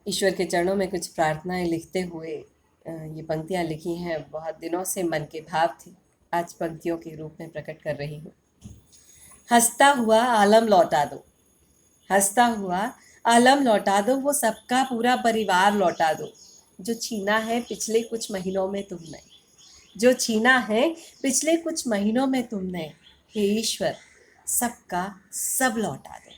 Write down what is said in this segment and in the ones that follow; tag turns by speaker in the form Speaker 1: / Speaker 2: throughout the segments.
Speaker 1: ईश्वर के चरणों में कुछ प्रार्थनाएं लिखते हुए ये पंक्तियां लिखी हैं। बहुत दिनों से मन के भाव थे, आज पंक्तियों के रूप में प्रकट कर रही हूँ। हंसता हुआ आलम लौटा दो, हंसता हुआ आलम लौटा दो, वो सबका पूरा परिवार लौटा दो, जो छीना है पिछले कुछ महीनों में तुमने, जो छीना है पिछले कुछ महीनों में तुमने। हे ईश्वर, सबका सब लौटा दो,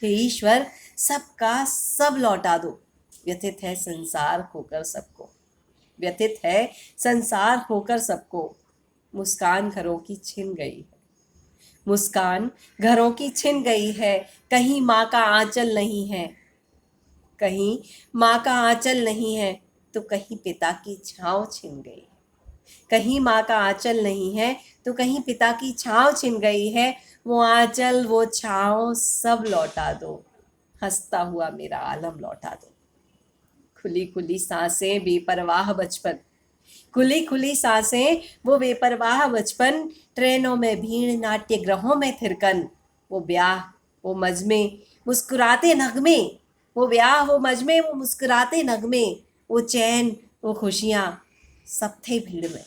Speaker 1: हे ईश्वर, सबका सब लौटा दो। व्यथित है संसार खोकर सबको, व्यथित है संसार खोकर सबको। मुस्कान घरों की छिन गई है, मुस्कान घरों की छिन गई है। कहीं माँ का आंचल नहीं है, कहीं माँ का आंचल नहीं है, तो कहीं पिता की छाँव छिन गई है। कहीं माँ का आंचल नहीं है, तो कहीं पिता की छाँव छिन गई है। वो आंचल वो छाँव सब लौटा दो, हंसता हुआ मेरा आलम लौटा दो। खुली खुली सांसें बेपरवाह बचपन, खुली खुली सांसें वो बेपरवाह बचपन। ट्रेनों में भीड़, नाट्यगृहों में थिरकन, वो ब्याह वो मजमे मुस्कुराते नगमे, वो ब्याह वो मजमे वो मुस्कुराते नगमे। वो चैन वो खुशियाँ सब थे भीड़ में,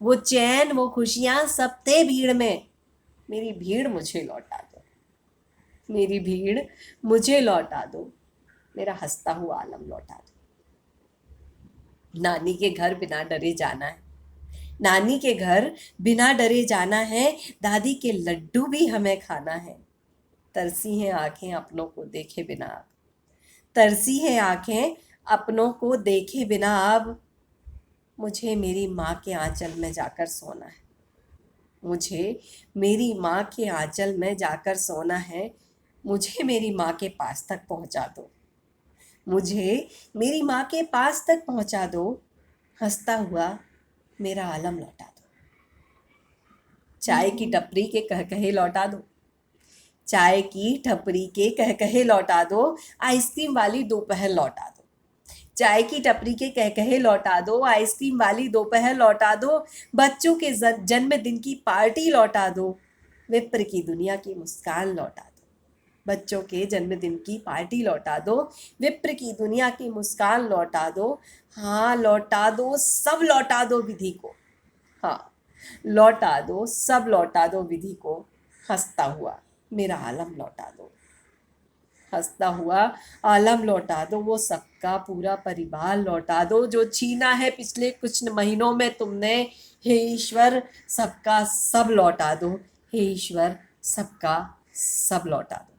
Speaker 1: वो चैन वो खुशियाँ सब थे भीड़ में। मेरी भीड़ मुझे लौटा दो, मेरी भीड़ मुझे लौटा दो, मेरा हंसता हुआ आलम लौटा दो। नानी के घर बिना डरे जाना है, नानी के घर बिना डरे जाना है। दादी के लड्डू भी हमें खाना है। तरसी हैं आंखें अपनों को देखे बिना अब, तरसी हैं आंखें अपनों को देखे बिना अब। मुझे मेरी माँ के आंचल में जाकर सोना है, मुझे मेरी माँ के आंचल में जाकर सोना है। मुझे मेरी माँ के पास तक पहुँचा दो, मुझे मेरी माँ के पास तक पहुँचा दो। हंसता हुआ मेरा आलम लौटा दो। चाय की टपरी के कह कहे लौटा दो, चाय की टपरी के कह कहे लौटा दो। आइसक्रीम वाली दोपहर लौटा दो, चाय की टपरी के कह कहे लौटा दो। आइसक्रीम वाली दोपहर लौटा दो। बच्चों के जन्मदिन की पार्टी लौटा दो। विप्र की दुनिया की मुस्कान लौटा दो, बच्चों के जन्मदिन की पार्टी लौटा दो। विप्र की दुनिया की मुस्कान लौटा दो। हाँ लौटा दो, सब लौटा दो विधि को, हाँ लौटा दो, सब लौटा दो विधि को। हंसता हुआ मेरा आलम लौटा दो, हंसता हुआ आलम लौटा दो। वो सबका पूरा परिवार लौटा दो, जो छीना है पिछले कुछ महीनों में तुमने। हे ईश्वर, सबका सब लौटा दो, हे ईश्वर, सबका सब लौटा दो।